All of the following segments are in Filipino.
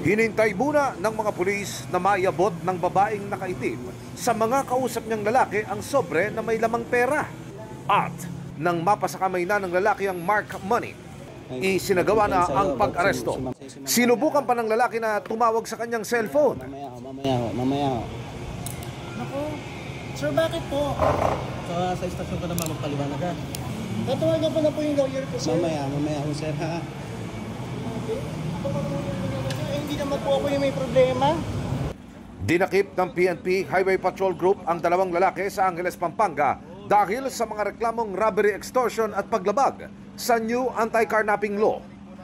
Hinintay muna ng mga pulis na maiabot ng babaeng nakaitim sa mga kausap niyang lalaki ang sobre na may lamang pera. At nang mapasakamay na ng lalaki ang mark money, isinagawa na ang pag-aresto. Sinubukan pa ng lalaki na tumawag sa kanyang cellphone. Mamaya ho. Naku, sir, bakit po? Sa istasyon ko naman magpaliwanag ka. Tatawagan ko na po yung lawyer ko, sir. Mamaya ho, sir, ha? Hindi naman po ako yung may problema. Dinakip ng PNP Highway Patrol Group ang dalawang lalaki sa Angeles, Pampanga dahil sa mga reklamong robbery, extortion at paglabag sa new anti-carnapping law.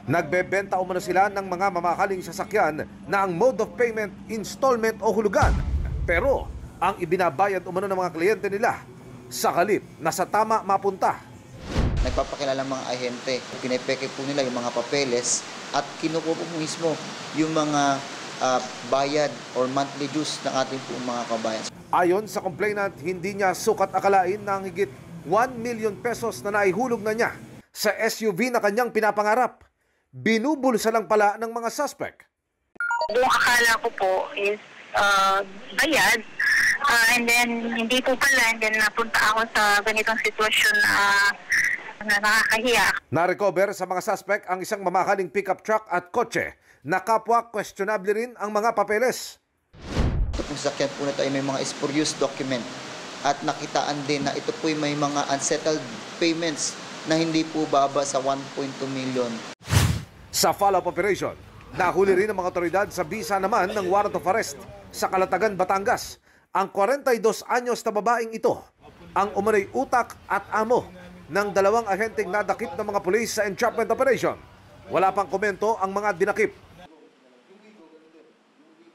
Nagbebenta umano sila ng mga mamahaling sasakyan na ang mode of payment, installment o hulugan. Pero ang ibinabayad umano ng mga kliyente nila sa halip na sa tama mapunta. Nagpapakilala mga ahente, pinipeke po nila yung mga papeles at kinukuha po mismo yung mga bayad or monthly dues ng ating po mga kabayan. Ayon sa complainant, hindi niya sukat akalain na ang higit 1 million pesos na naihulog na niya sa SUV na kanyang pinapangarap. Binubulsa lang pala ng mga suspect. Yung akala ko po is bayad, and then hindi po pala, and then napunta ako sa ganitong sitwasyon na nakakahiya. Na-recover sa mga suspect ang isang mamahaling pickup truck at kotse na kapwa questionable rin ang mga papeles. Itong sasakyan po na ito ay may mga spurious document at nakitaan din na ito po ay may mga unsettled payments na hindi po baba sa 1.2 million. Sa follow-up operation, nahuli rin ang mga otoridad sa bisa naman ng warrant of arrest sa Calatagan, Batangas. Ang 42 anyos na babaeng ito ang umano'y utak at amo ng dalawang ahenteng nadakip ng mga pulis sa entrapment operation. Wala pang komento ang mga dinakip.